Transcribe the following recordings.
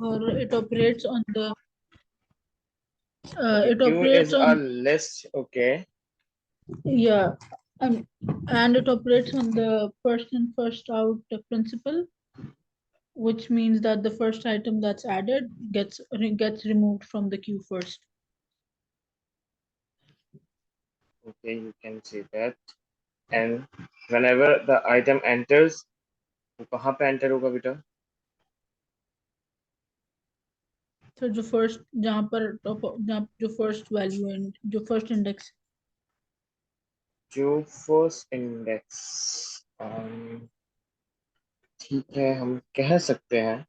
or it operates on the Okay, it Q operates is a on list. Okay. yeah and it operates on the first in first out principle, which means that the first item that's added gets removed from the queue first. Okay, you can say that. And whenever the item enters, वो कहाँ पे enter होगा बेटा? तो जो first जहाँ पर जहाँ जो फर्स्ट वैल्यू है जो फर्स्ट इंडेक्स जो first index, ठीक है, हम कह सकते हैं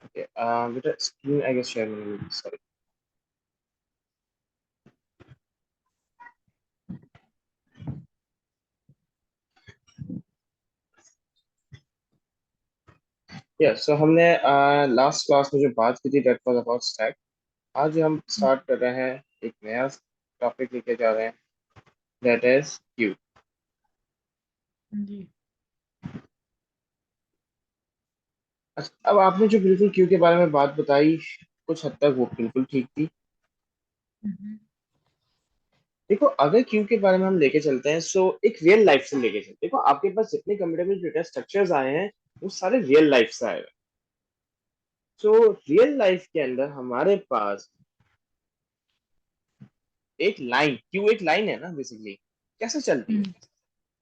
okay, बेटा screen I guess share नहीं हुई, sorry. Yeah, so हमने लास्ट क्लास में जो बात की थी that was about stack. आज हम स्टार्ट कर रहे हैं, एक नया टॉपिक लेके जा रहे हैं, that is queue. जी अच्छा, अब आपने जो बिल्कुल क्यू के बारे में बात बताई, कुछ हद तक वो बिल्कुल ठीक थी. देखो, अगर क्यू के बारे में हम लेके चलते हैं, सो एक रियल लाइफ से लेके चलते हैं. देखो, आपके पास जितने कंप्यूटर में डेटा स्ट्रक्चर्स आए हैं, वो सारे रियल लाइफ से आए हैं. सो रियल लाइफ के अंदर हमारे पास एक लाइन, क्यू एक लाइन है ना बेसिकली, कैसे चलती है.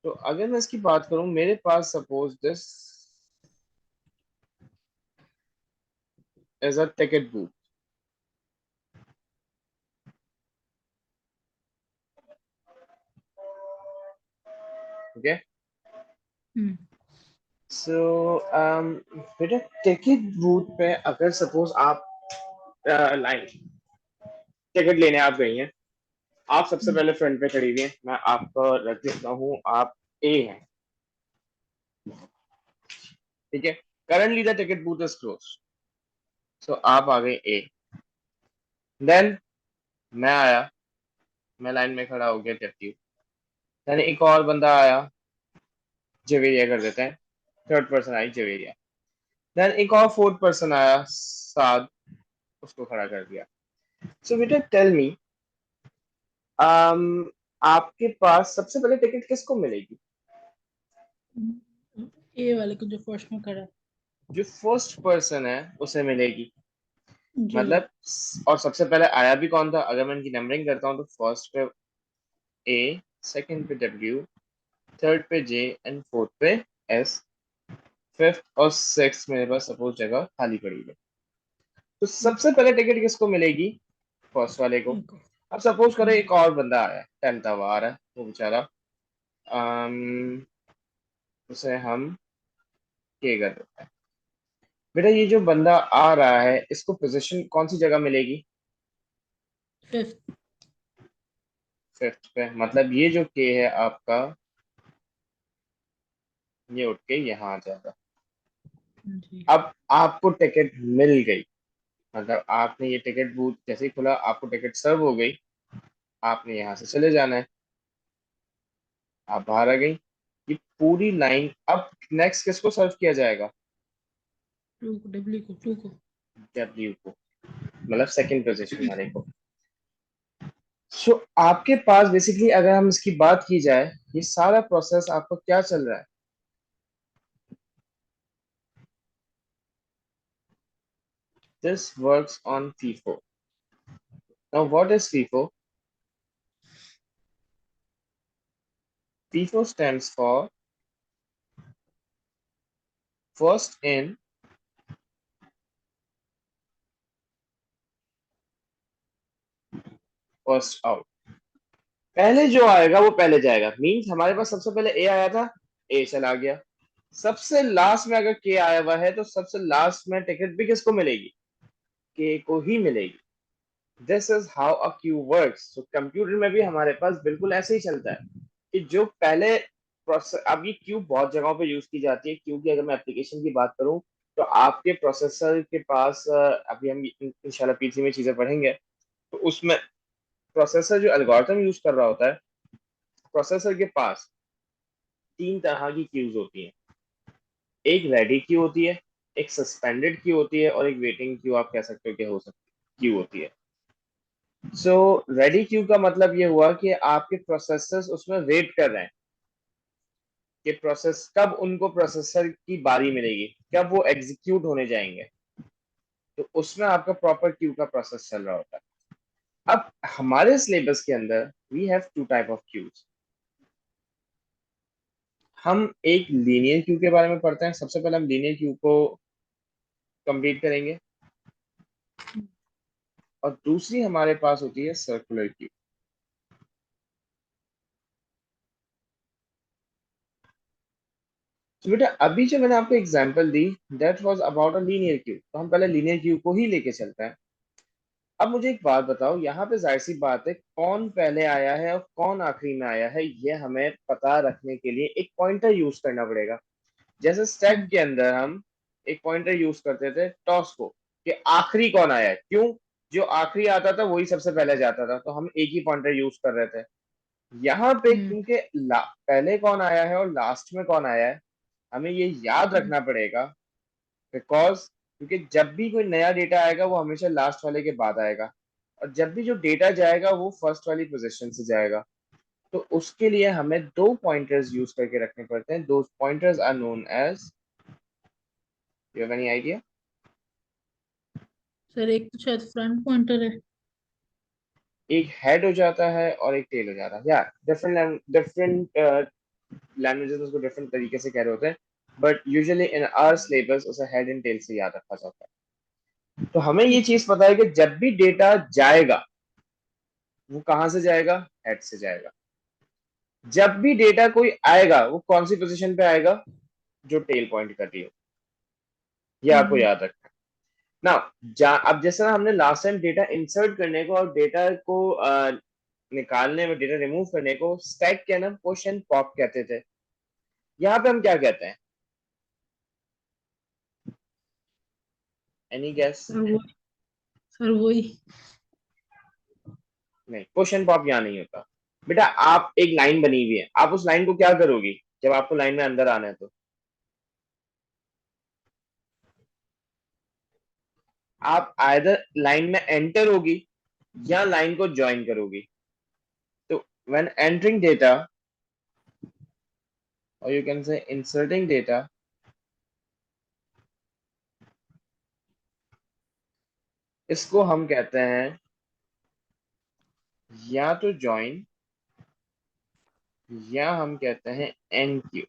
तो अगर मैं इसकी बात करूं, मेरे पास suppose this as a ticket book. Okay. So बेटा, टिकट बूथ पे अगर सपोज आप लाइन टिकट लेने आप गई हैं, आप सबसे पहले फ्रंट पे खड़ी हुई हैं, मैं आपको रख देता हूँ, आप ए हैं. ठीक है. Currently the ticket booth is close, so आप आ गए ए. देन मैं आया, मैं लाइन में खड़ा हो गया डब्ल्यू. देन एक और बंदा आया, जवेरिया कर देते हैं, थर्ड पर्सन आई जवेरिया. देन एक और फोर्थ पर्सन आया, साद, उसको खड़ा कर दिया. सो बेटा टेल मी, आपके पास सबसे पहले टिकट किसको मिलेगी? ए वाले को जो फर्स्ट में करा जो फर्स्ट पर्सन है उसे मिलेगी. जी मतलब, और सबसे पहले आया भी कौन था? अगर मैं इनकी नंबरिंग करता हूँ तो फर्स्ट पे ए, सेकंड पे डब्ल्यू, थर्ड पे जे एंड फोर्थ पे एस, फिफ्थ और सिक्स मेरे पास सपोज जगह खाली पड़ी है. तो सबसे पहले टिकट किसको मिलेगी? फर्स्ट वाले को. एक अब सपोज करो एक और बंदा आया, टेंथ आ रहा है वो बेचारा, अम, उसे हम के कर देते हैं. बेटा, ये जो बंदा आ रहा है, इसको पोजीशन कौन सी जगह मिलेगी? फिफ्थ फिफ्थ पे. मतलब ये जो के है आपका, ये उठ के यहाँ आ जाएगा. जी अब आपको टिकट मिल गई, मतलब आपने ये टिकट बूथ जैसे ही खुला, आपको टिकट सर्व हो गई, आपने यहाँ से चले जाना है. आप बाहर आ गई, ये पूरी लाइन. अब नेक्स्ट किसको सर्व किया जाएगा? टू को डब्ल्यू को टू को डब्ल्यू को, मतलब सेकंड पोजीशन वाले को. सो आपके पास बेसिकली अगर हम इसकी बात की जाए, ये सारा प्रोसेस आपका क्या चल रहा है? This works on FIFO. Now what is FIFO? FIFO stands for first in first out. पहले जो आएगा वो पहले जाएगा. मींस हमारे पास सबसे पहले ए आया था, ए चला गया. सबसे लास्ट में अगर के आया हुआ है, तो सबसे लास्ट में टिकट भी किसको मिलेगी? के को ही मिलेगी. This is how a Q works. तो कंप्यूटर में भी हमारे पास बिल्कुल ऐसे ही चलता है कि जो पहले प्रोसेस, अब ये क्यू बहुत जगहों पे यूज की जाती है। क्यू की अगर मैं एप्लीकेशन की बात करूं तो आपके प्रोसेसर के पास अभी हम इंशाल्लाह पीसी में चीजें पढ़ेंगे, तो उसमें प्रोसेसर जो एल्गोरिथम यूज कर रहा होता है, प्रोसेसर के पास तीन तरह की क्यूज होती हैं। एक रेडी क्यू होती है, एक सस्पेंडेड क्यू होती है, और एक वेटिंग क्यू आप कह सकते हो कि हो सकती क्यू होती है। सो रेडी क्यू का मतलब ये हुआ कि आपके प्रोसेसर्स उसमें वेट कर रहे हैं कि प्रोसेस कब उनको प्रोसेसर की बारी मिलेगी, कब वो एग्जीक्यूट होने जाएंगे। तो उसमें आपका प्रॉपर क्यू का प्रोसेस चल रहा होता है। अब हमारे सिलेबस के अंदर we have two type of queues. हम एक लीनियर क्यू के बारे में पढ़ते हैं। सबसे पहले हम लीनियर क्यू को कंप्लीट करेंगे, और दूसरी हमारे पास होती है सर्कुलर क्यू। तो बेटा अभी जो मैंने आपको example the, that was about a linear Q, तो हम पहले लीनियर क्यू को ही लेके चलते हैं। अब मुझे एक बात बताओ, यहाँ पे जाहिर सी बात है कौन पहले आया है और कौन आखिरी में आया है, ये हमें पता रखने के लिए एक पॉइंटर यूज करना पड़ेगा। जैसे स्टैक हम्म, के अंदर हम एक पॉइंटर यूज करते थे टॉस को, कि आखिरी कौन आया है, क्यों, जो आखिरी आता था वही सबसे पहले जाता था, तो हम एक ही पॉइंटर यूज कर रहे थे। यहाँ पे हम्म, क्योंकि पहले कौन आया है और लास्ट में कौन आया है, हमें ये याद हम्म, रखना पड़ेगा। बिकॉज क्योंकि जब भी कोई नया डेटा आएगा वो हमेशा लास्ट वाले के बाद आएगा, और जब भी जो डेटा जाएगा वो फर्स्ट वाली पोजीशन से जाएगा। तो उसके लिए हमें दो पॉइंटर्स यूज करके रखने पड़ते हैं। दो pointers are known as, you have any idea? Sir एक तो शायद फ्रंट पॉइंटर है। एक हेड हो जाता है और एक टेल हो जाता है, या डिफरेंट डिफरेंट लैंग्वेजेस उसको डिफरेंट तरीके से कह रहे होते हैं, but usually in our syllabus उसे हेड एंड टेल से याद रखा जाता है। तो हमें ये ठीक है। चीज पता है कि जब भी डेटा जाएगा वो कहाँ से जाएगा, हेड से जाएगा। जब भी डेटा कोई आएगा वो कौन सी पोजीशन पे आएगा, जो टेल पॉइंट कर रही हो। ये आपको हम्म, याद रखना ना। अब जैसे ना हमने लास्ट टाइम डेटा इंसर्ट करने को और डेटा को निकालने में, डेटा रिमूव करने को स्टैक के ना पुश एंड पॉप कहते थे। यहाँ पे हम क्या कहते हैं, एनी गेस? सर वो सर वही। नहीं, पुश एंड पॉप यहाँ नहीं होता। बेटा आप, एक लाइन बनी हुई है, आप उस लाइन को क्या करोगी जब आपको लाइन में अंदर आना है? तो आप आइदर लाइन में एंटर होगी या लाइन को ज्वाइन करोगी। तो व्हेन एंटरिंग डेटा, और यू कैन से इंसर्टिंग डेटा, इसको हम कहते हैं या तो ज्वाइन या हम कहते हैं एन क्यू,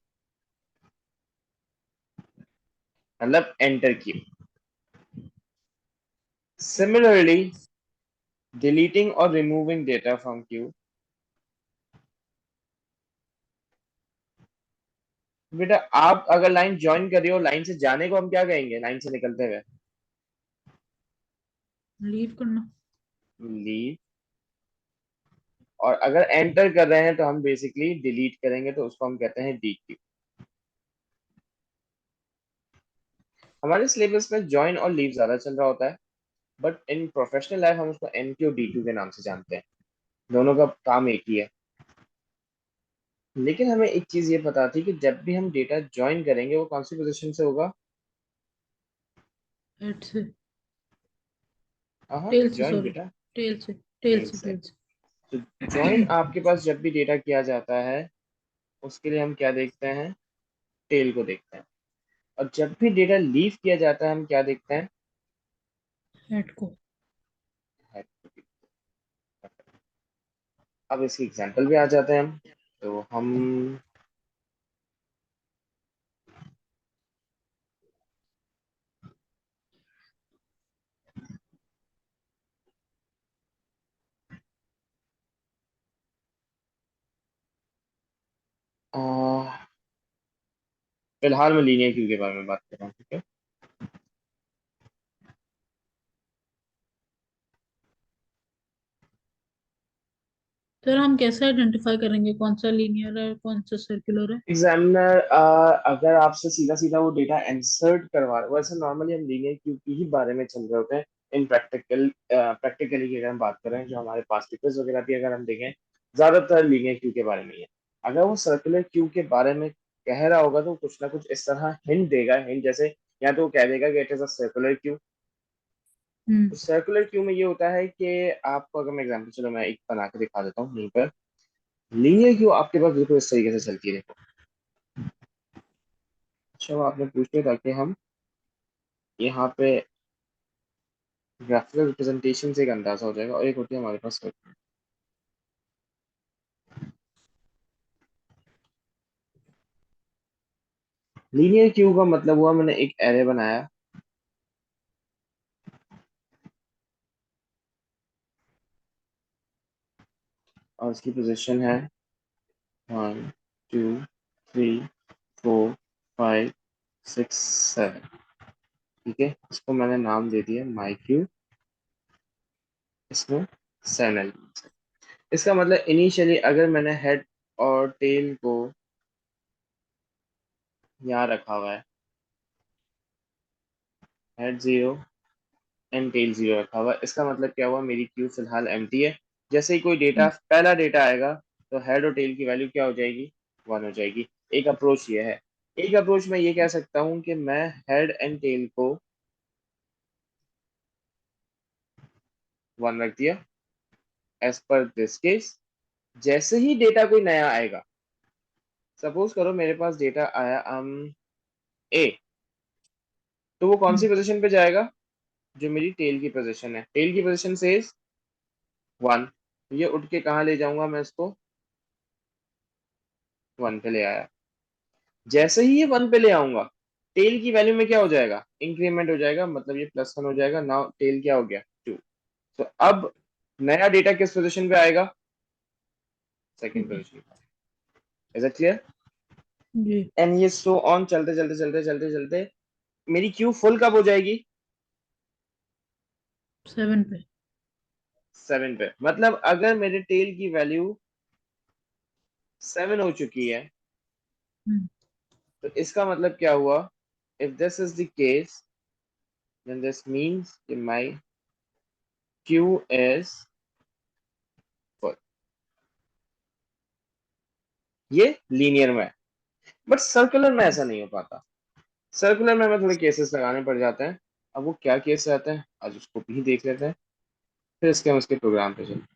मतलब एंटर क्यू। सिमिलरली डिलीटिंग और रिमूविंग डेटा फ्रॉम क्यू, बेटा आप अगर लाइन ज्वाइन कर रही हो, लाइन से जाने को हम क्या कहेंगे, लाइन से निकलते हुए? लीव करना। लीव। और अगर एंटर कर रहे हैं तो हम बेसिकली डिलीट करेंगे, तो उसको हम कहते हैं डी क्यू। हमारे सिलेबस में ज्वाइन और लीव ज्यादा चल रहा होता है, बट इन प्रोफेशनल लाइफ हम उसको एन क्यू डी क्यू के नाम से जानते हैं। दोनों का काम एक ही है। लेकिन हमें एक चीज ये पता थी कि जब भी हम डेटा ज्वाइन करेंगे वो कौन सी पोजीशन से होगा? हेड से। हाँ, टेल से, ज्वाइन सॉरी। बेटा टेल से। टेल टेल से, से। टेल से। तो ज्वाइन आपके पास जब भी डेटा किया जाता है उसके लिए हम क्या देखते हैं, टेल को देखते हैं। और जब भी डेटा लीव किया जाता है हम क्या देखते हैं, हेड को। head को देखते हैं। अब इसकी एग्जांपल भी आ जाते हैं हम, तो हम अह, फिलहाल मैं लीनियर क्यू के बारे में बात कर रहा हूँ, ठीक है। सर हम कैसे आइडेंटिफाई करेंगे कौन सा लीनियर है कौन सा सर्कुलर है? एग्जामिनर अगर आपसे सीधा सीधा वो डेटा इंसर्ट करवा रहा है, वैसे नॉर्मली हम लीनियर क्यू की ही बारे में चल रहे होते हैं। इन प्रैक्टिकली की अगर हम बात करें, जो हमारे पास पेपर्स वगैरह भी अगर हम देखें, ज्यादातर लीनियर क्यू के बारे में ही है। अगर वो सर्कुलर क्यू के बारे में कह रहा होगा तो कुछ ना कुछ इस तरह हिंट देगा, हिंट जैसे या तो वो कह देगा कि it is a circular queue. हम्म। तो सर्कुलर क्यू में ये होता है कि आपको, अगर मैं एग्जाम्पल, चलो मैं एक बना के दिखा देता हूँ यहीं पर। लीनियर क्यू आपके पास बिल्कुल इस तरीके से चलती है, देखो। अच्छा, वो आपने पूछ लिया ताकि हम यहाँ पे ग्राफिकल रिप्रेजेंटेशन से एक अंदाजा हो जाएगा, और एक होती है हमारे पास लीनियर क्यू का मतलब हुआ मैंने एक एरे बनाया, और उसकी पोजीशन है 1 2 3 4 5 6 7। ठीक है, इसको मैंने नाम दे दिया माई क्यू। इसमें 7 एलिमेंट्स है। इसका मतलब इनिशियली अगर मैंने हेड और टेल को यहाँ रखा हुआ है, हेड 0 एंड टेल 0 रखा हुआ है, इसका मतलब क्या हुआ, मेरी क्यू फिलहाल एम्प्टी है। जैसे ही कोई डेटा, पहला डेटा आएगा, तो हेड और टेल की वैल्यू क्या हो जाएगी, 1 हो जाएगी। एक अप्रोच ये है। एक अप्रोच में ये कह सकता हूँ कि मैं हेड एंड टेल को 1 रख दिया एज पर दिस केस। जैसे ही डेटा कोई नया आएगा, सपोज करो मेरे पास डेटा आया ए, तो वो कौन सी पोजीशन पे जाएगा, जो मेरी टेल की पोजीशन है। टेल की पोजीशन से 1, ये उठ के कहाँ ले जाऊंगा, मैं इसको 1 पे ले आया। जैसे ही ये 1 पे ले आऊंगा, टेल की वैल्यू में क्या हो जाएगा, इंक्रीमेंट हो जाएगा, मतलब ये +1 हो जाएगा। नाउ टेल क्या हो गया, 2। तो अब नया डेटा किस पोजीशन पे आएगा, सेकंड पोजीशन पे। Is it clear? जी। एंड ये सो ऑन, चलते चलते चलते चलते चलते मेरी क्यू फुल कब हो जाएगी, 7 पे। 7 पे। मतलब अगर मेरे टेल की वैल्यू 7 हो चुकी है, हम्म। तो इसका मतलब क्या हुआ, if this is the case, then this means कि my queue is full। ये लीनियर में है, बट सर्कुलर में ऐसा नहीं हो पाता। सर्कुलर में हमें थोड़े केसेस लगाने पड़ जाते हैं। अब वो क्या केस आते हैं, आज उसको भी देख लेते हैं, फिर इसके हम उसके प्रोग्राम पे चलते हैं।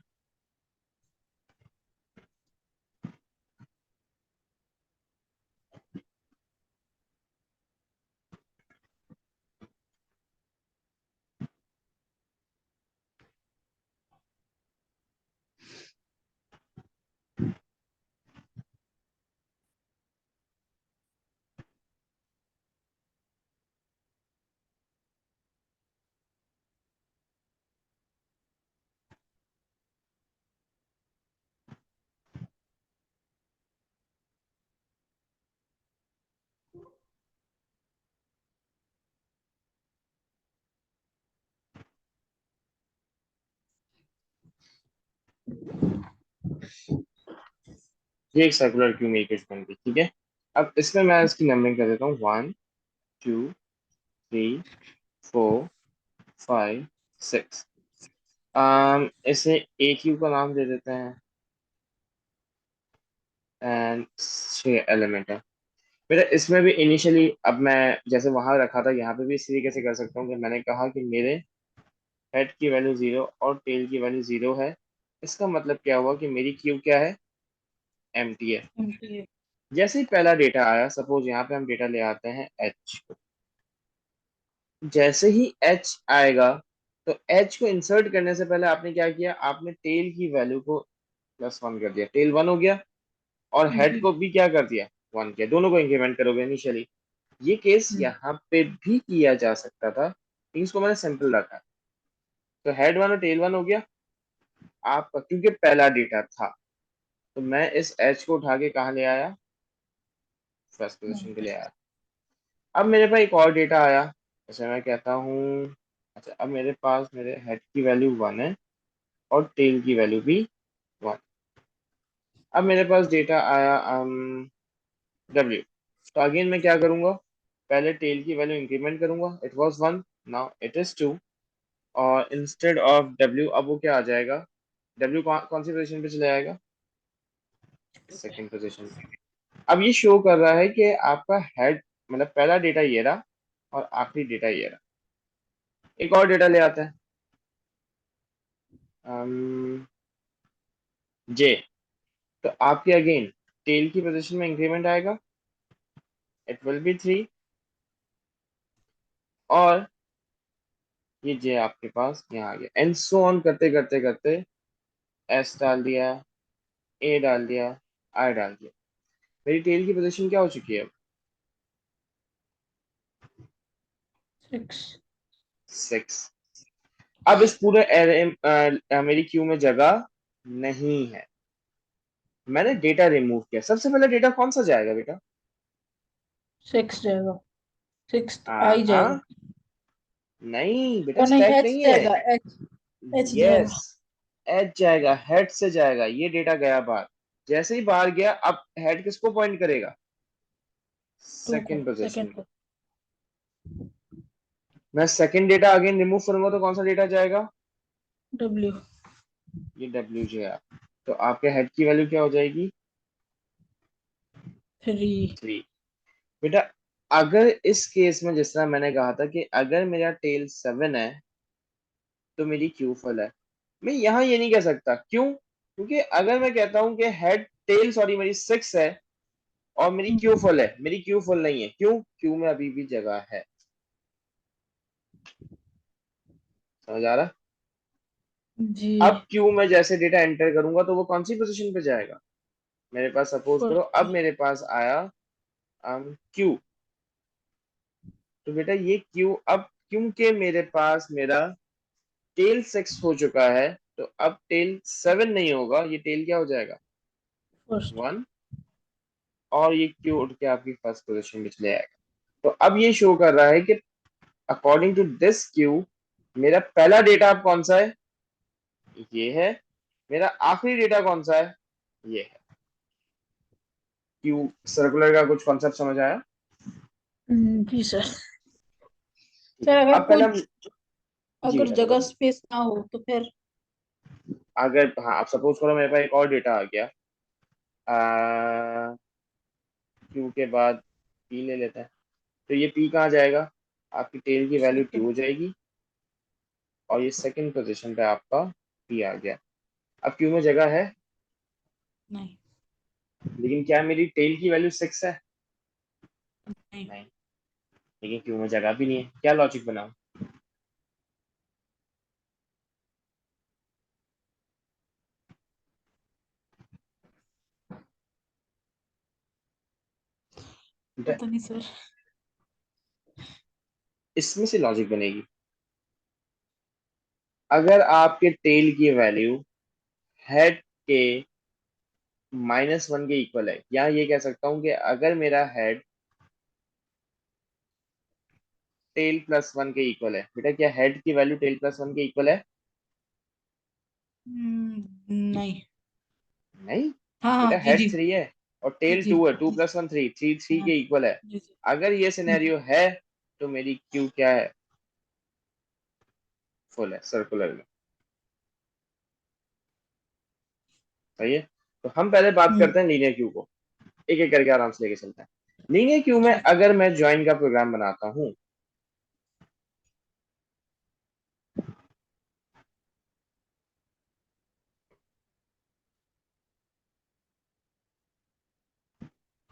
ये एक सर्कुलर क्यू में इक्वेशन बन गई, ठीक है। अब इसमें मैं इसकी नंबरिंग कर देता हूँ, 1 2 3 4 5 6। इसे ए क्यू का नाम दे देते हैं, एंड 6 एलिमेंट है मेरा। इसमें भी इनिशियली, अब मैं जैसे वहां रखा था, यहाँ पे भी इसी तरीके से कर सकता हूँ कि मैंने कहा कि मेरे हेड की वैल्यू 0 और टेल की वैल्यू 0 है। इसका मतलब क्या हुआ कि मेरी क्यू क्या है, एम्प्टी है। Okay. जैसे ही पहला डेटा आया, सपोज यहाँ पे हम डेटा ले आते हैं एच। जैसे ही एच आएगा, तो एच को इंसर्ट करने से पहले आपने क्या किया, आपने टेल की वैल्यू को +1 कर दिया, टेल 1 हो गया, और हेड जी। को भी क्या कर दिया, 1 किया। दोनों को इंक्रीमेंट करोगे इनिशियली। ये केस यहाँ पे भी किया जा सकता था, लेकिन इसको मैंने सिंपल रखा। तो हेड 1 और टेल 1 हो गया आपका, क्योंकि पहला डेटा था। तो मैं इस एच को उठा के कहाँ ले आया, फर्स्ट पोजीशन पे ले आया। अब मेरे पास एक और डेटा आया, जैसे मैं कहता हूँ, अच्छा, अब मेरे पास मेरे हेड की वैल्यू 1 है और टेल की वैल्यू भी 1। अब मेरे पास डेटा आया W। तो अगेन मैं क्या करूंगा, पहले टेल की वैल्यू इंक्रीमेंट करूंगा, it was 1, now it is 2। और इंस्टेड ऑफ W अब वो क्या आ जाएगा, W कौन सी पोजीशन पे चला जाएगा, सेकंड पोजीशन पे। अब ये शो कर रहा है कि आपका हेड, मतलब पहला डेटा ये रहा और आखिरी डेटा ये रहा। एक और डेटा ले आता है J। तो आपके अगेन टेल की पोजीशन में इंक्रीमेंट आएगा, इट विल बी 3। और ये J आपके पास यहाँ आ गया, एंड सो ऑन करते करते करते S डाल दिया, A डाल दिया, I डाल दिया। मेरी टेल की पोजीशन क्या हो चुकी है अब, 6। 6। अब इस पूरे मेरी क्यू में जगह नहीं है, मैंने डेटा रिमूव किया। सबसे पहले डेटा कौन सा जाएगा बेटा, 6 जाएगा, 6 आई हाँ, जाएगा। नहीं बेटा, और नहीं, स्टैक एच नहीं है। जाएगा, एच यस, जाएगा। एच जाएगा, हेड से जाएगा। ये डेटा गया बाहर, जैसे ही बाहर गया अब हेड किसको पॉइंट करेगा, 2 को सेकंड पोजीशन सेकंड पे। को। मैं सेकंड डेटा अगेन रिमूव करूंगा तो कौन सा डेटा जाएगा, डब्ल्यू। ये डब्ल्यू जाएगा। तो आपके हेड की वैल्यू क्या हो जाएगी, 3। 3। बेटा अगर इस केस में जिस तरह मैंने कहा था कि अगर मेरा टेल 7 है तो मेरी क्यू फुल है, मैं यहाँ ये नहीं कह सकता। क्यों, क्योंकि अगर मैं कहता हूँ कि हेड टेल सॉरी मेरी 6 है और मेरी क्यू फुल है, मेरी क्यू फुल नहीं है। क्यों, क्यू में अभी भी जगह है। समझ आ रहा। जी। अब क्यू में जैसे डेटा एंटर करूंगा तो वो कौन सी पोजीशन पे जाएगा, मेरे पास सपोज करो फर्स्ट अब मेरे पास आया क्यू। तो बेटा ये क्यू अब, क्योंकि मेरे पास मेरा टेल 6 हो चुका है, तो अब टेल 7 नहीं होगा, ये टेल क्या हो जाएगा, फर्स्ट। 1। और ये क्यू उठ के आपकी फर्स्ट पोजीशन में चले आएगा। तो अब ये शो कर रहा है कि अकॉर्डिंग टू दिस क्यू मेरा पहला डेटा अब कौन सा है, ये है। मेरा आखिरी डेटा कौन सा है, ये है। क्यू सर्कुलर का कुछ कॉन्सेप्ट समझ आया। जी सर। ठीक सर है, अगर अब पहला, कुछ, जी अगर बेटा जगह बोलो। स्पेस ना हो तो फिर। अगर हाँ, आप सपोज करो मेरे पास एक और डेटा आ गया, क्यू के बाद पी ले लेते हैं। तो ये पी कहाँ जाएगा, आपकी टेल की वैल्यू 2 सेकंड। हो जाएगी और ये सेकंड पोजीशन पे आपका पी आ गया। अब क्यू में जगह है, नहीं। लेकिन क्या मेरी टेल की वैल्यू 6 है, नहीं। नहीं। लेकिन क्यू में जगह भी नहीं है, क्या लॉजिक बनाऊं। पता नहीं सर। इसमें से लॉजिक बनेगी, अगर आपके टेल की वैल्यू हेड के -1 के इक्वल है, या ये कह सकता हूं कि अगर मेरा हेड टेल +1 के इक्वल है। बेटा क्या हेड की वैल्यू टेल +1 के इक्वल है, नहीं। नहीं। हाँ हाँ, बेटा जी हेड जी। 3 है और जी टेल जी 2 है, टू जी। Plus one three, three three हाँ। के इक्वल है। जी जी। अगर ये जी। सिनेरियो है तो मेरी क्यू क्या है, फुल है, सर्कुलर में। सही है। तो हम पहले बात हम्म। करते हैं लीनियर क्यू को, एक एक करके आराम से लेके चलते हैं। लीनियर क्यू में ठीक। अगर मैं ज्वाइन का प्रोग्राम बनाता हूं,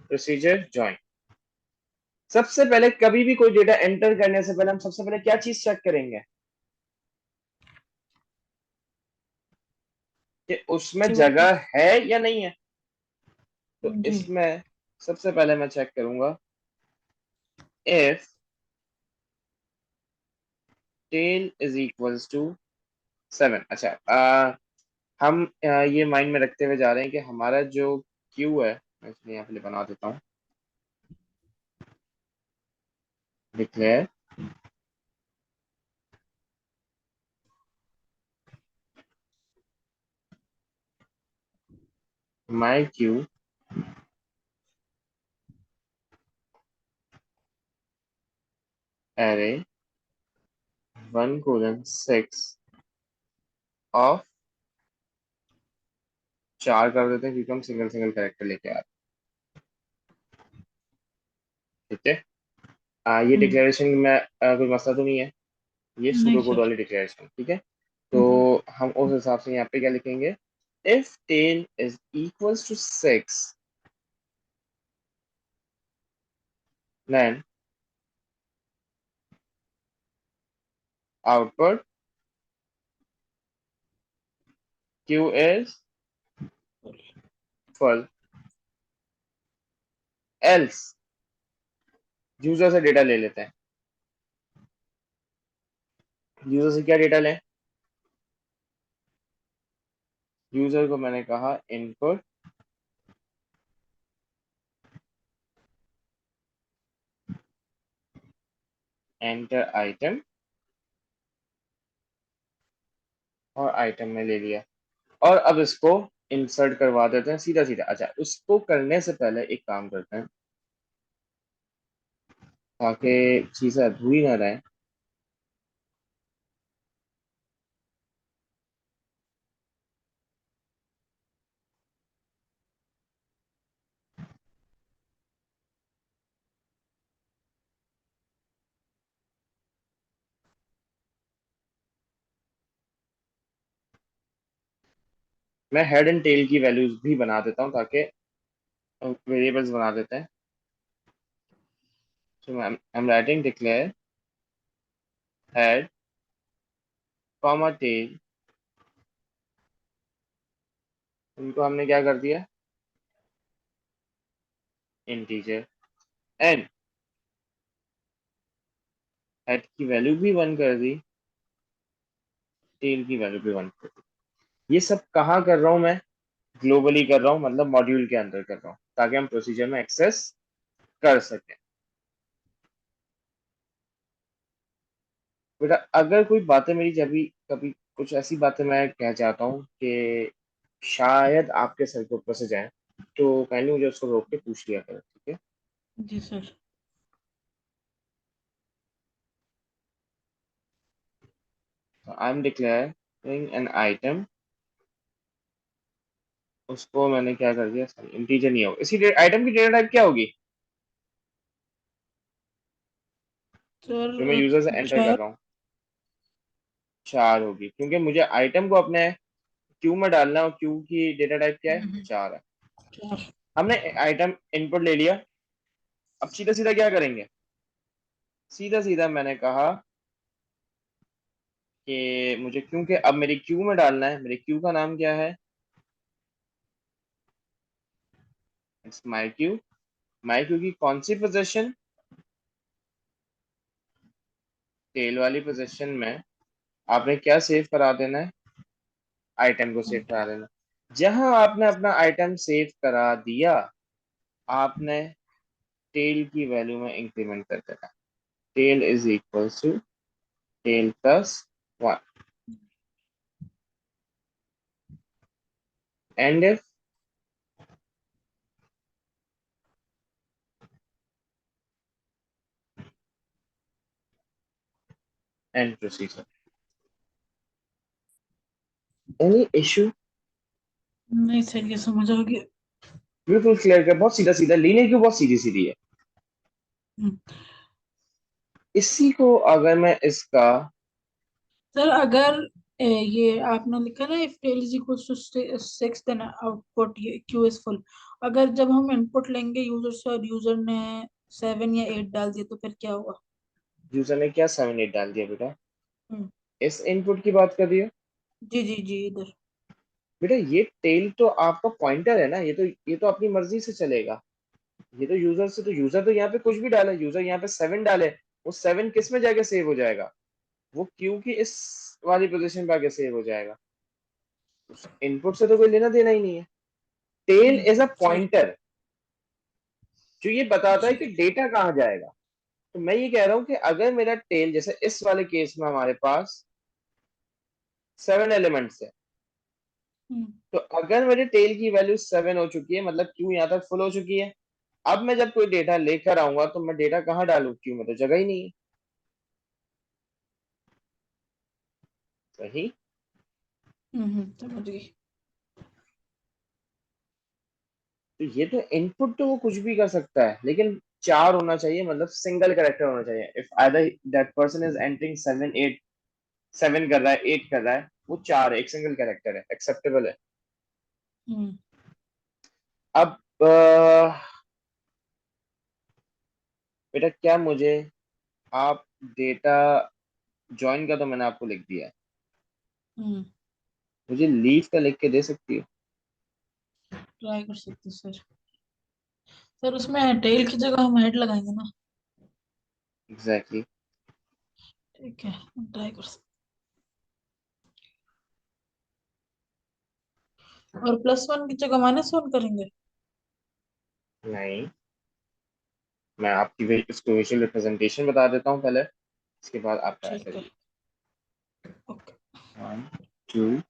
प्रोसीजर ज्वाइन, सबसे पहले कभी भी कोई डेटा एंटर करने से पहले हम सबसे पहले क्या चीज चेक करेंगे, कि उसमें सिमेट्रिक। जगह है या नहीं है। तो जी। इसमें सबसे पहले मैं चेक करूंगा if tail is equals to 7। अच्छा, हम ये माइंड में रखते हुए जा रहे हैं कि हमारा जो क्यू है, मैं इसमें यहाँ पे बना देता हूँ, declare my Q array 1:6 of 4 कर देते हैं क्योंकि हम सिंगल सिंगल कैरेक्टर लेके आ रहे हैं, ठीक है। ये डिक्लेरेशन में कोई मसला तो नहीं है, ये नहीं सूडो कोड सर। वाली डिक्लेरेशन, ठीक है। तो हम उस हिसाब से यहाँ पे क्या लिखेंगे, if tail is equals to 6 then output q is full, else user से डेटा ले लेते हैं। यूजर से क्या डेटा लें, यूजर को मैंने कहा इनपुट एंटर आइटम, और आइटम में ले लिया, और अब इसको इंसर्ट करवा देते हैं सीधा सीधा। अच्छा, उसको करने से पहले एक काम करते हैं ताकि चीजें अधूरी ना रहे। मैं हेड एंड टेल की वैल्यूज भी बना देता हूँ ताकि वेरिएबल्स बना देते हैं। So I'm writing declare head comma tail, उनको हमने क्या कर दिया, इंटीजर, एंड हेड की वैल्यू भी 1 कर दी, टेल की वैल्यू भी 1 कर दी। ये सब कहाँ कर रहा हूँ मैं, ग्लोबली कर रहा हूँ, मतलब मॉड्यूल के अंदर कर रहा हूँ ताकि हम प्रोसीजर में एक्सेस कर सकें। बेटा अगर कोई बातें मेरी जब भी कभी कुछ ऐसी बातें मैं कह चाहता हूँ कि शायद आपके सर के ऊपर से जाए, तो काइंडली मुझे उसको रोक के पूछ लिया करो, ठीक है। जी sir. I am declaring an item, उसको मैंने क्या कर दिया, सॉरी इंटीजर नहीं होगा, इसी आइटम की डेटा टाइप क्या होगी सर जो मैं यूजर से एंटर कर चार। रहा हूँ, 4 होगी, क्योंकि मुझे आइटम को अपने क्यू में डालना है और क्यू की डेटा टाइप क्या है, 4 है। चार। हमने आइटम इनपुट ले लिया, अब सीधा सीधा क्या करेंगे, सीधा सीधा मैंने कहा कि मुझे क्योंकि अब मेरी क्यू में डालना है, मेरे क्यू का नाम क्या है, it's my Q. My queue की कौन सी पोजीशन, टेल वाली पोजीशन में आपने क्या सेव करा देना है, आइटम को सेव करा देना। जहां आपने अपना आइटम सेव करा दिया, आपने टेल की वैल्यू में इंक्रीमेंट कर देना, tail is equal to tail plus 1, end if end procedure. Any issue, नहीं सर, ये समझ आ गया। बिल्कुल क्लियर कर, बहुत सीधा सीधा, लीनियर क्यों बहुत सीधी सीधी है। हम्म। इसी को अगर मैं इसका, सर अगर ये आपने लिखा ना, if tail is equal to 6 then output queue is full. अगर जब हम इनपुट लेंगे यूजर से और यूजर ने 7 या 8 डाल दिया तो फिर क्या होगा? यूजर ने क्या 7 8 डाल दिया बेटा, हम्म। इस इनपुट की बात कर रही हो। जी जी जी, इधर। बेटा ये टेल तो आपका पॉइंटर है ना, ये तो अपनी मर्जी से चलेगा। ये तो यूजर से, तो यूजर तो यहाँ पे कुछ भी डाले, यूजर यहाँ पे 7 डाले, वो 7 किस में जाके सेव हो जाएगा, वो क्यू की इस वाली पोजीशन पे आके सेव हो जाएगा। उस इनपुट से तो कोई लेना देना ही नहीं है। टेल इज अ सही। पॉइंटर जो ये बताता है जी। कि डेटा कहाँ जाएगा। तो मैं ये कह रहा हूँ कि अगर मेरा टेल, जैसे इस वाले केस में हमारे पास 7 एलिमेंट्स है, तो अगर मेरे टेल की वैल्यू 7 हो चुकी है, मतलब क्यू यहाँ तक फुल हो चुकी है, अब मैं जब कोई डेटा लेकर आऊंगा तो मैं डेटा कहाँ डालू, क्यू में तो जगह ही नहीं है। सही। समझ गई। तो ये तो इनपुट तो वो कुछ भी कर सकता है, लेकिन 4 होना चाहिए, मतलब सिंगल कैरेक्टर होना चाहिए। If either that person is entering 7 8, 7 कर रहा है, 8 कर रहा है, वो 4 है, एक सिंगल कैरेक्टर है, एक्सेप्टेबल है। हम्म अब बेटा क्या मुझे आप डेटा ज्वाइन का तो मैंने आपको लिख दिया है, हम्म मुझे लीव का लिख के दे सकती है? ट्राई कर सकते सर। सर उसमें टेल की जगह हम हेड लगाएंगे ना। एग्जैक्टली। ठीक है, हम ट्राई कर सकते। और +1 की जगह -1 करेंगे। नहीं, मैं आपकी इसको विजुअल रिप्रेजेंटेशन बता देता हूँ पहले, इसके बाद आप ट्राई ठीक है। करिए। ओके। 1 2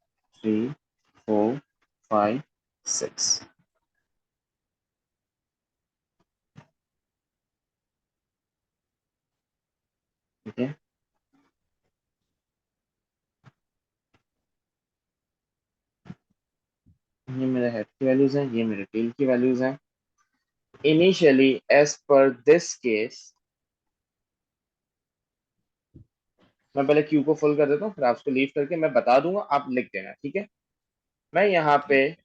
3 4 5 6। ठीक है, ये मेरे हेड की वैल्यूज हैं, ये मेरे टेल की वैल्यूज हैं। Initially as per this case, मैं पहले क्यू को फुल कर देता हूँ, फिर आप उसको लीव करके मैं बता दूंगा, आप लिख देना, ठीक है। मैं यहाँ पे ठीक।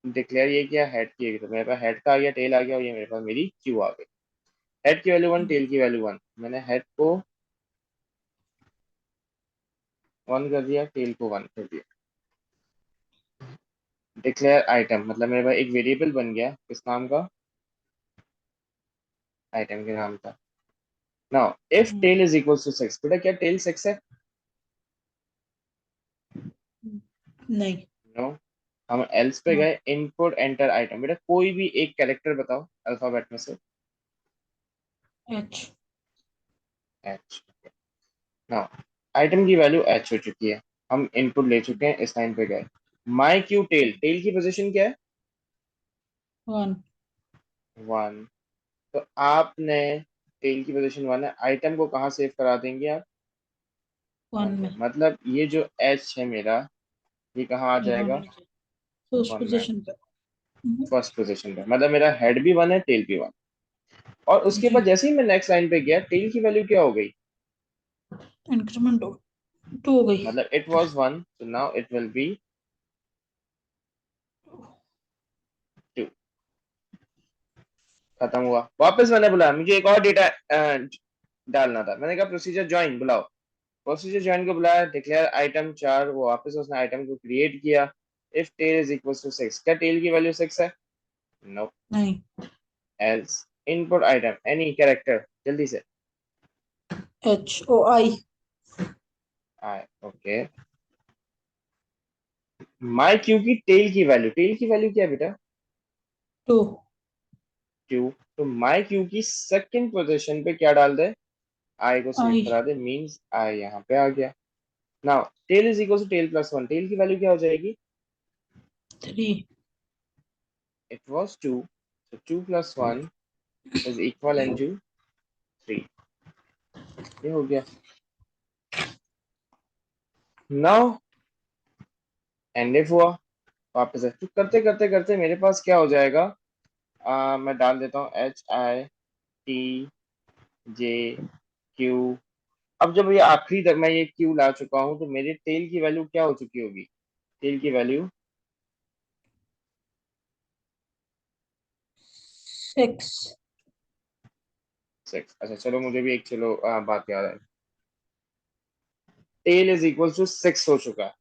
डिक्लेयर ये किया हेड की, तो मेरे पास हेड का आ गया, टेल आ गया, और ये मेरे पास मेरी क्यू आ गई। हेड की वैल्यू 1, टेल की वैल्यू 1, मैंने हेड को 1 कर दिया, टेल को 1 कर दिया। डिक्लेयर आइटम, मतलब मेरे पास एक वेरिएबल बन गया, किस नाम का, आइटम के नाम का। Now if tail is equal to 6, बेटा क्या टेल 6 है? नहीं। नो। हम एल्स पे नो। गए, इनपुट एंटर आइटम, बेटा कोई भी एक कैरेक्टर बताओ अल्फाबेट में से। एच। एच। नाउ आइटम की वैल्यू एच हो चुकी है, हम इनपुट ले चुके हैं, इस लाइन पे गए। माई क्यू टेल, टेल की पोजीशन क्या है? 1। 1। तो आपने टेल की पोजीशन 1 है, आइटम को कहाँ सेव करा देंगे आप? 1 1 पे, में। मतलब ये जो एच है मेरा, ये कहाँ आ ये 1 जाएगा? में फर्स्ट 1 में, पोजीशन पे। फर्स्ट पोजीशन पे, मतलब मेरा हेड भी 1 है, टेल भी 1। और उसके जी। बाद जैसे ही मैं नेक्स्ट लाइन पे गया, टेल की वैल्यू क्या हो गई? इंक्रीमेंट हो 2 हो गई। मतलब it was 1, so now it will be 2। खत्म हुआ। वापस मैंने बुलाया, मुझे एक और डेटा डालना था, मैंने कहा प्रोसीजर ज्वाइन बुलाओ। प्रोसीजर ज्वाइन को बुलाया, डिक्लेयर आइटम 4, वो वापस उसने आइटम को क्रिएट किया। If tail is equal to 6, क्या टेल की वैल्यू 6 है? नो। नहीं। Else input item any character, जल्दी से। HOI। आए, ओके। माई क्यू की टेल की वैल्यू, टेल की वैल्यू क्या है बेटा? 2। क्यू। तो माई क्यू की सेकंड पोजीशन पे क्या डाल दे? आई को सेव आई। करा दे, मींस आई यहाँ पे आ गया। Now tail is equal to tail plus 1, tail की वैल्यू क्या हो जाएगी? 3। It was 2, so 2 plus 1 is equal into 3। ये हो गया। नाउ एंड इफ हुआ, वापस है, तो करते करते करते मेरे पास क्या हो जाएगा? मैं डाल देता हूँ HITJQ। अब जब ये आखिरी तक मैं ये क्यू ला चुका हूँ, तो मेरी टेल की वैल्यू क्या हो चुकी होगी? टेल की वैल्यू 6। 6। अच्छा चलो, मुझे भी एक चलो बात याद है, टेल इज इक्वल टू 6 हो चुका है।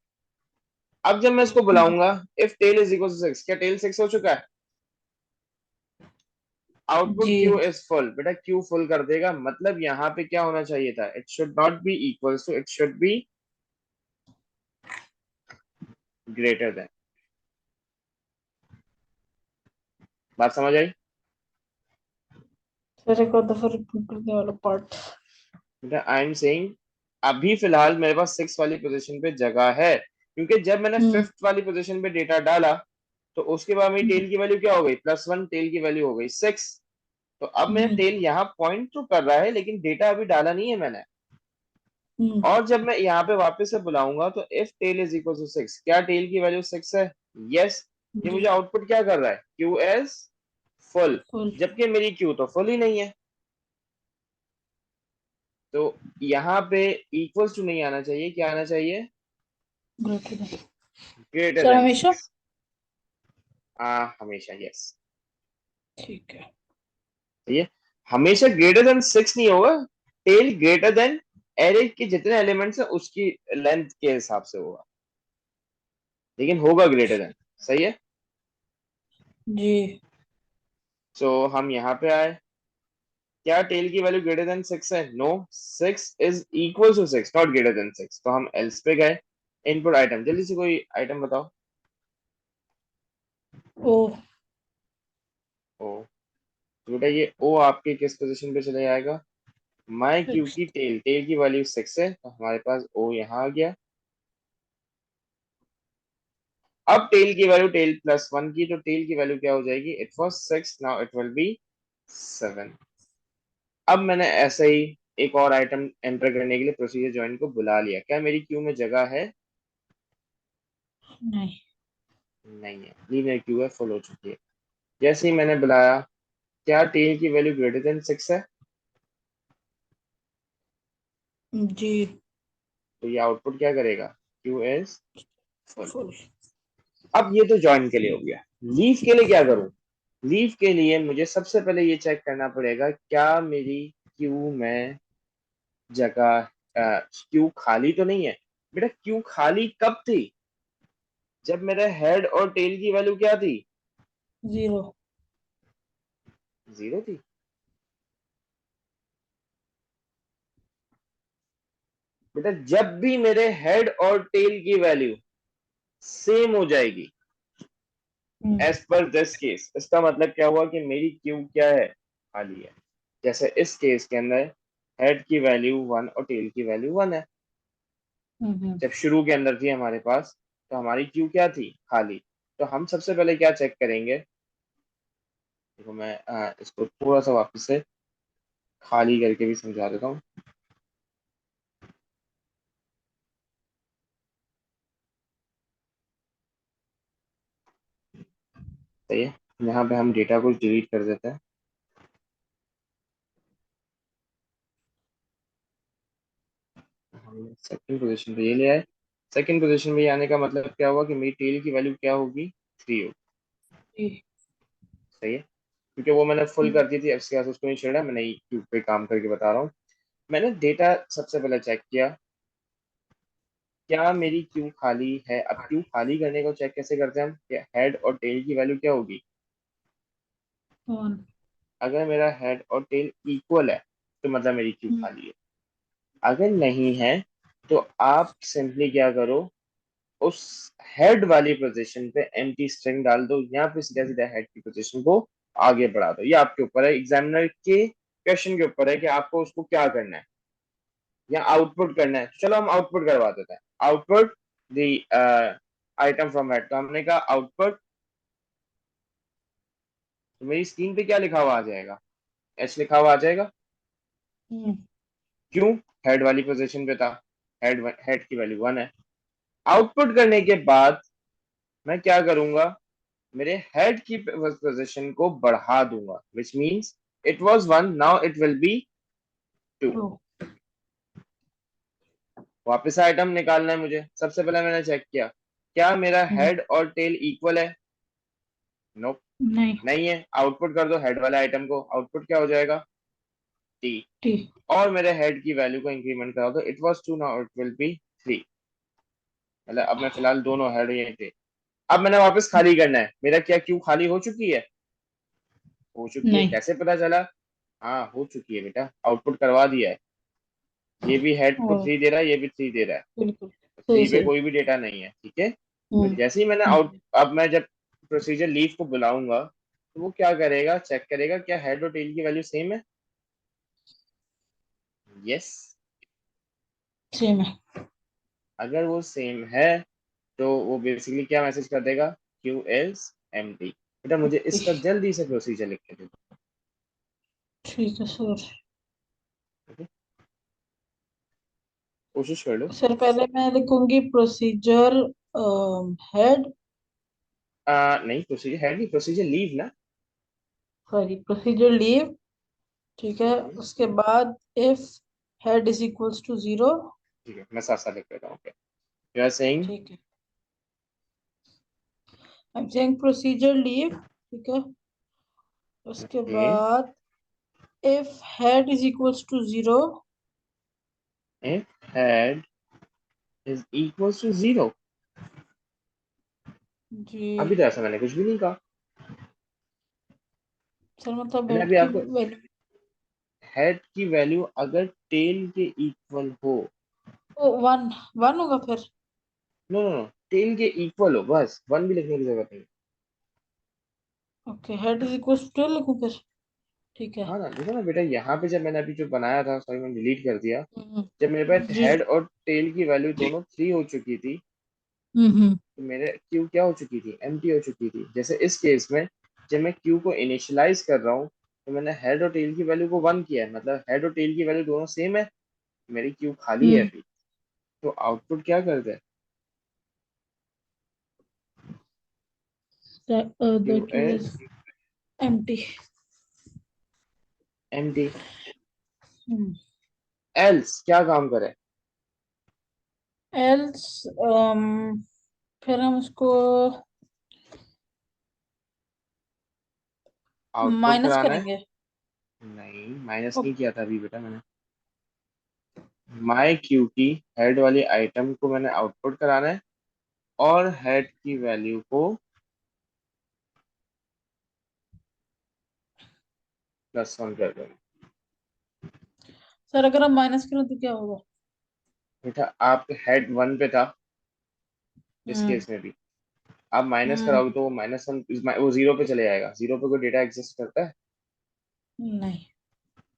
अब जब मैं इसको बुलाऊंगा, if tail is equal to 6, क्या टेल 6 हो चुका है? आउटपुट जी। क्यू इज फुल, बेटा क्यू फुल कर देगा, मतलब यहाँ पे क्या होना चाहिए था? It should not be equal to, it should be greater than. बात समझ आई? फिर एक और दफा रिपीट कर दे वाला पार्ट। बेटा आई एम सेइंग, अभी फिलहाल मेरे पास 6 वाली पोजीशन पे जगह है, क्योंकि जब मैंने फिफ्थ वाली पोजीशन पे डेटा डाला तो उसके बाद मेरी टेल की वैल्यू क्या हो गई, +1, टेल की वैल्यू हो गई 6। तो अब मेरा टेल यहाँ पॉइंट तो कर रहा है लेकिन डेटा अभी डाला नहीं है मैंने। और जब मैं यहाँ पे वापस से बुलाऊंगा तो if tail is equal to 6, क्या टेल की वैल्यू 6 है? यस। ये मुझे आउटपुट क्या कर रहा है, क्यू एज फुल, जबकि मेरी क्यू तो फुल ही नहीं है। तो यहाँ पे इक्वल्स टू नहीं आना चाहिए, क्या आना चाहिए, ग्रेटर देन हमेशा 6। हमेशा, यस। ठीक है। ये हमेशा ग्रेटर देन 6 नहीं होगा, टेल ग्रेटर देन एरे के जितने एलिमेंट्स है उसकी लेंथ के हिसाब से होगा, लेकिन होगा ग्रेटर देन। सही है। जी। सो हम यहाँ पे आए, क्या टेल की वैल्यू ग्रेटर देन 6 है? No, 6 is equal to 6, not greater than 6। तो हम एल्स पे गए। इनपुट आइटम, जल्दी से कोई आइटम बताओ। ओ ओ, तो बेटा ये ओ आपके किस पोजीशन पे चले जाएगा? माई क्यू सिक्स। की टेल, टेल की वैल्यू 6 है तो हमारे पास ओ यहाँ आ गया। अब टेल की वैल्यू टेल +1 की, तो टेल की वैल्यू क्या हो जाएगी, it was 6, now it will be 7। अब मैंने ऐसे ही एक और आइटम एंटर करने के लिए प्रोसीजर ज्वाइन को बुला लिया, क्या मेरी क्यू में जगह है? नहीं। नहीं है, लीनियर क्यू है, फुल हो चुकी है। जैसे ही मैंने बुलाया, क्या टेल की वैल्यू ग्रेटर देन 6 है? जी। तो ये आउटपुट क्या करेगा, क्यू इज फुल। फुल। अब ये तो ज्वाइन के लिए हो गया। लीव के लिए क्या करूं? लीव के लिए मुझे सबसे पहले ये चेक करना पड़ेगा, क्या मेरी क्यू में जगह, क्यू खाली तो नहीं है। बेटा क्यू खाली कब थी, जब मेरे हेड और टेल की वैल्यू क्या थी, 0। 0 थी। बेटा जब भी मेरे हेड और टेल की वैल्यू सेम हो जाएगी एज पर दिस केस, इसका मतलब क्या हुआ कि मेरी क्यू क्या है, खाली है। जैसे इस केस के अंदर हेड की वैल्यू 1 और टेल की वैल्यू 1 है, जब शुरू के अंदर थी हमारे पास, तो हमारी क्यू क्या थी, खाली। तो हम सबसे पहले क्या चेक करेंगे, देखो मैं इसको थोड़ा सा वापस से खाली करके भी समझा देता हूँ। सही है, यहाँ पे हम डेटा को डिलीट कर देते हैं। हम सेकंड पोजीशन पे ये ले आए। सेकंड पोजीशन पे आने का मतलब क्या हुआ कि मेरी टेल की वैल्यू क्या होगी, 3 होगी। जी। सही है, क्योंकि वो मैंने फुल कर दी थी, इसके बाद उसको नहीं छेड़ा, मैंने क्यूब पे काम करके बता रहा हूँ। मैंने डेटा सबसे पहले चेक किया, क्या मेरी क्यू खाली है। अब क्यू खाली करने को चेक कैसे करते हैं हम, हेड और टेल की वैल्यू क्या होगी, 1। अगर मेरा हेड और टेल इक्वल है तो मतलब मेरी क्यू खाली है। अगर नहीं है तो आप सिंपली क्या करो, उस हेड वाली पोजीशन पे एम्प्टी स्ट्रिंग डाल दो, या फिर सीधा सीधा हेड की पोजीशन को आगे बढ़ा दो। ये आपके ऊपर है, एग्जामिनर के क्वेश्चन के ऊपर है कि आपको उसको क्या करना है, या आउटपुट करना है। चलो हम आउटपुट करवा देते हैं, output the item from head. तो हमने कहा आउटपुट, तो मेरी स्क्रीन पे क्या लिखा हुआ आ जाएगा, एच लिखा हुआ आ जाएगा। क्यों, हेड वाली पोजीशन पे था, हेड की वैल्यू 1 है। आउटपुट करने के बाद मैं क्या करूंगा, मेरे हेड की पोजीशन को बढ़ा दूंगा, which means it was 1, now it will be 2। 2। वापस आइटम निकालना है मुझे। सबसे पहले मैंने चेक किया, क्या मेरा हेड और टेल इक्वल है, नो नहीं। नहीं है। आउटपुट कर दो हेड वाले आइटम को, आउटपुट क्या हो जाएगा, टी। टी। और मेरे हेड की वैल्यू को इंक्रीमेंट करा दो, it was 2, now it will be 3। मतलब अब मैं फिलहाल दोनों हेड ये थे। अब मैंने वापस खाली करना है, मेरा क्या क्यू खाली हो चुकी है, हो चुकी है। नहीं। कैसे पता चला, हाँ हो चुकी है बेटा, आउटपुट करवा दिया है। ये भी हेड को ओ 3 दे रहा है, ये भी 3 दे रहा है, बिल्कुल सही 3 पे सही। कोई भी डेटा नहीं है, ठीक है। तो जैसे ही मैंने आउट, अब मैं जब प्रोसीजर लीव को बुलाऊंगा तो वो क्या करेगा, चेक करेगा क्या हेड और टेल की वैल्यू सेम है। यस, सेम है। अगर वो सेम है तो वो बेसिकली क्या मैसेज कर देगा, क्यू इज एम्प्टी। बेटा मुझे इसका जल्दी से प्रोसीजर लिख के दे। ठीक है सर। ठीक है, कोशिश कर लो। सर पहले मैं लिखूंगी प्रोसीजर हेड। नहीं, प्रोसीजर है नहीं, प्रोसीजर लीव ना। Sorry, procedure leave. ठीक है। हम्म, उसके बाद if head is equals to 0। ठीक है, मैं साथ साथ लिख देता हूँ। Okay, you are saying. ठीक है। I am saying procedure leave. ठीक है। उसके ओके, बाद if head is equals to 0। If head is equals to zero. अभी जी तो ऐसा मैंने कुछ भी नहीं कहा। सर, मतलब मैंने हेड अभी की आपको वैल्यू। हेड की वैल्यू अगर टेल के इक्वल हो। Oh, one. वन होगा फिर। नो नो नो, टेल के इक्वल हो, बस वन भी लिखने की जरूरत नहीं। Okay, head is equals to 12 लिखूं फिर। ठीक है। हाँ ना, देखो ना बेटा, यहाँ पे जब मैंने अभी जो बनाया था, सॉरी मैंने डिलीट कर दिया। हम्म। जब मेरे पास जी। हेड और टेल की वैल्यू दोनों 3 हो चुकी थी, हम्म। तो मेरे क्यू क्या हो चुकी थी, एम्प्टी हो चुकी थी। जैसे इस केस में जब मैं क्यू को इनिशियलाइज कर रहा हूँ, तो मैंने हेड और टेल की वैल्यू को 1 किया है, मतलब हेड और टेल की वैल्यू दोनों सेम है, मेरी क्यू खाली है हम्म। अभी। तो आउटपुट क्या करता है, The Q queue is is empty. Empty. Hmm. Else क्या काम करे, else फिर हम उसको आउटपुट माइनस कराना है। करेंगे। नहीं, माइनस ओ, नहीं किया था अभी बेटा मैंने। माई क्यू की हेड वाली आइटम को मैंने आउटपुट कराना है, और हेड की वैल्यू को +1 कर देना। सर अगर हम माइनस करें तो क्या होगा? बेटा आप हेड 1 पे था इस हम्म। केस में भी, आप माइनस हम्म। कराओगे तो वो -1, वो 0 पे चले जाएगा। 0 पे कोई डेटा एग्जिस्ट करता है नहीं।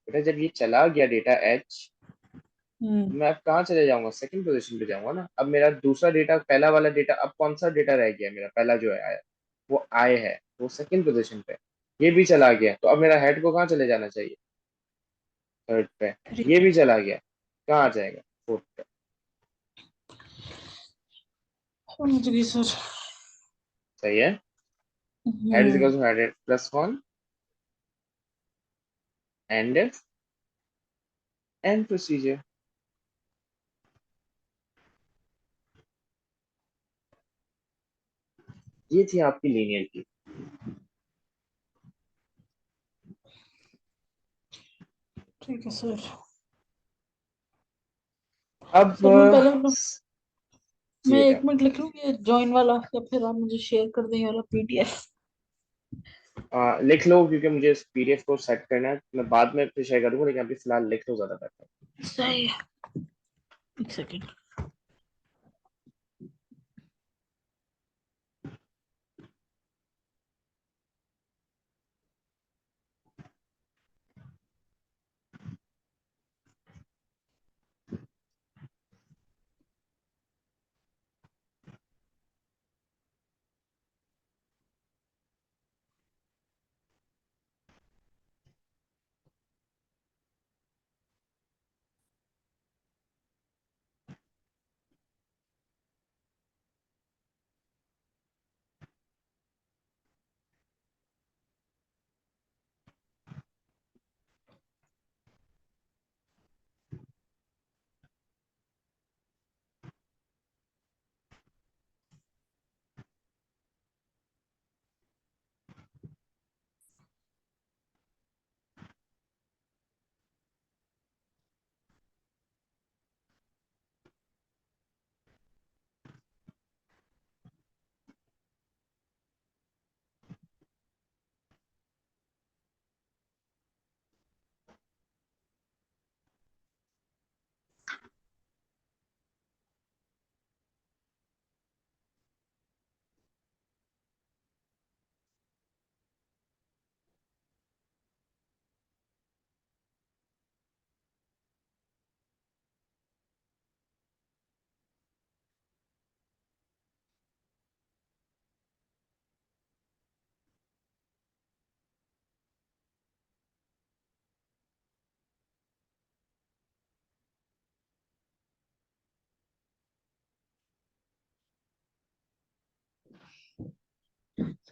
बेटा? जब ये चला गया डेटा एच, तो हम्म। मैं अब कहाँ चले जाऊंगा, सेकंड पोजीशन पे जाऊंगा ना। अब मेरा दूसरा डेटा, पहला वाला डेटा, अब कौन सा डेटा रह गया मेरा, पहला जो है आया, वो आई है, वो सेकंड पोजीशन पे। ये भी चला गया, तो अब मेरा हेड को कहाँ चले जाना चाहिए, थर्ड पे। थ्री ये पे। भी चला गया, कहाँ आ जाएगा, फोर्थ पे। समझ गई सर। सही है। Head is hmm. Equal to head +1 and end procedure. ये थी आपकी लीनियर की। ठीक है सर। अब सर मैं पहले जी मैं बेटा, 1 मिनट लिख लूँ ये जॉइन वाला, या फिर आप मुझे शेयर कर दें ये वाला पीडीएफ। लिख लो, क्योंकि मुझे इस पीडीएफ को सेट करना है, मैं बाद में फिर शेयर करूंगा, लेकिन अभी फिलहाल लिख लो, ज्यादा बेहतर। सही है। एक सेकेंड।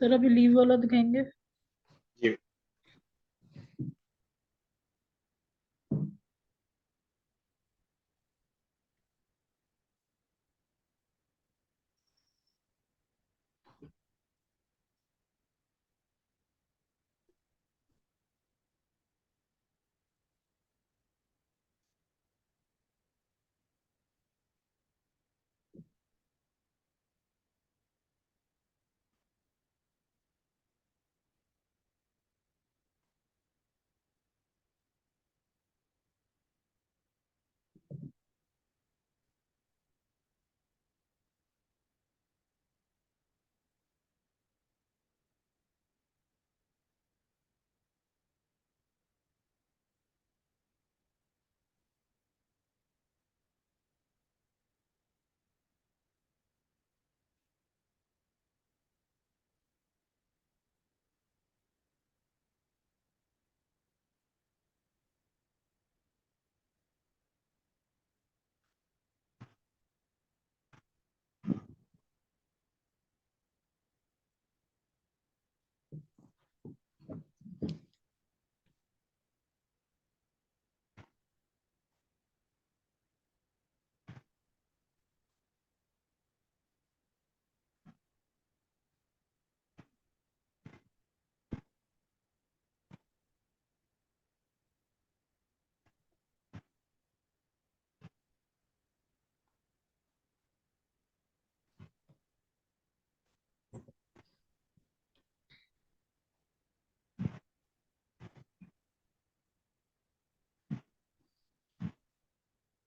सर अभी लीव वाला दिखाएंगे। जी।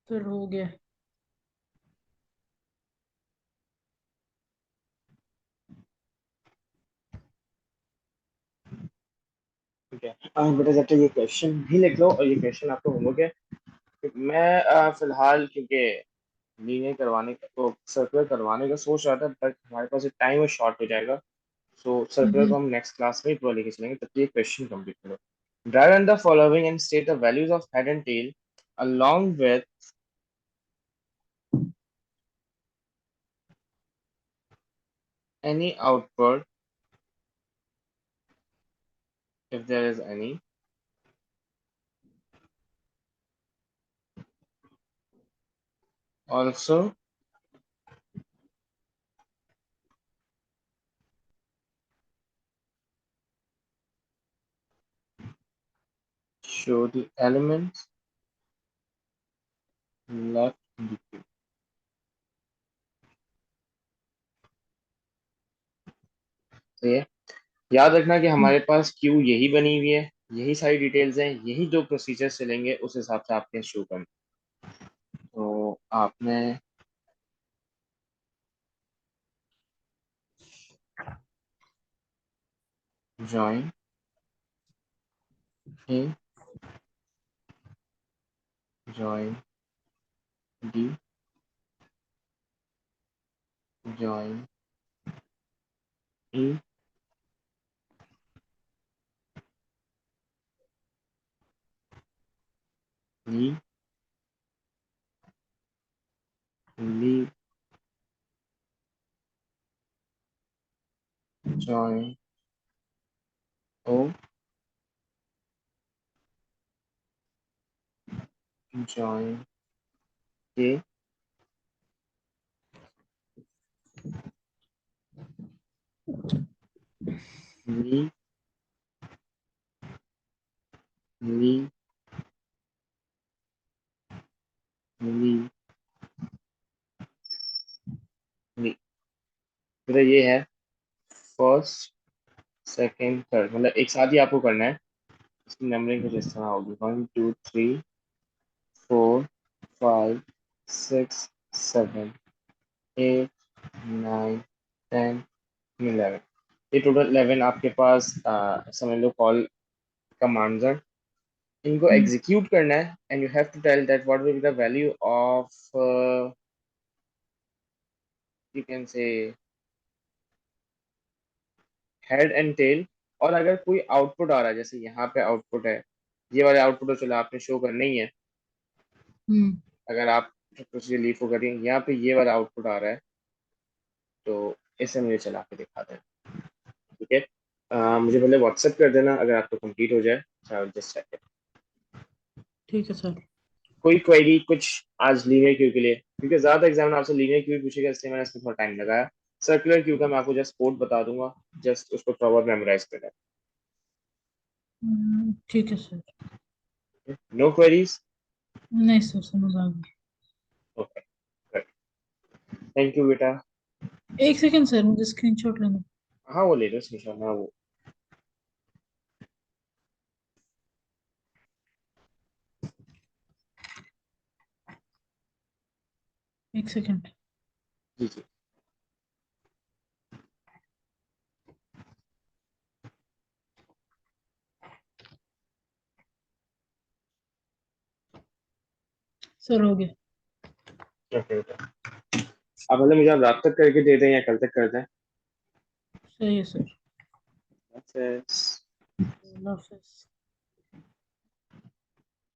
सर हो गया। ठीक है, बेटा जब तक ये क्वेश्चन भी लिख लो और ये क्वेश्चन आपको होमवर्क है। मैं फिलहाल क्योंकि लीनियर करवाने को सर्कुलर करवाने का सोच रहा था, बट हमारे पास टाइम और शॉर्ट हो जाएगा। सो सर्कुलर को हम नेक्स्ट क्लास में पूरा लेके चलेंगे, तब तक ये क्वेश्चन कंप्लीट करो। Drive on the following and state the values of head and tail along with any output if there is any. Also show the elements left in the queue. तो ये याद रखना कि हमारे पास क्यू यही बनी हुई है, यही सारी डिटेल्स हैं, यही जो प्रोसीजर चलेंगे उस हिसाब से आपके शो करना। तो आपने ज्वाइन ए, ज्वाइन डी, ज्वाइन ई, ली, ली, ज्वाइन ओ, ज्वाइन के, ली, ली, ली, ली। तो ये है फर्स्ट सेकेंड थर्ड, मतलब एक साथ ही आपको करना है। इसकी नंबरिंग कुछ इस तरह होगी 1 2 3 4 5 6 7 8 9 10 11। ये टोटल 11 आपके पास समझ लो कॉल कमांड्स हैं। इनको एग्जीक्यूट करना है and you have to tell that what will be the value of you can say head and tail. और अगर कोई आउटपुट आ रहा है, जैसे यहाँ पे आउटपुट है, ये वाले आउटपुट तो चलो आपने शो करना ही है। अगर आप प्रोसीजर लीव को करें, यहाँ पे ये वाला आउटपुट आ रहा है, तो इसे मुझे चला के दिखा दें। ओके मुझे पहले व्हाट्सएप कर देना अगर आपको कंप्लीट हो जाए, जस्ट चेक। ठीक है सर। कोई क्वेरी कुछ आज लीनियर क्यू के लिए, क्योंकि ज्यादा एग्जाम आपसे लीनियर क्यू पूछेगा, इसलिए मैंने इसमें थोड़ा टाइम लगाया। सर्कुलर क्यू का मैं आपको जस्ट कोड बता दूंगा, जस्ट उसको प्रॉपर मेमोराइज करना। ठीक है सर। No queries? नहीं सर, समझ आ गई। ओके, थैंक यू बेटा। एक सेकंड सर, मुझे स्क्रीनशॉट लेना। हाँ वो ले लो स्क्रीनशॉट, हाँ वो। एक सेकंड। जी जी। सर हो गया। ओके बेटा, आप मतलब मुझे आप रात तक करके दे दें या कल तक कर दें? सही है sir. That's it. Allah Hafiz.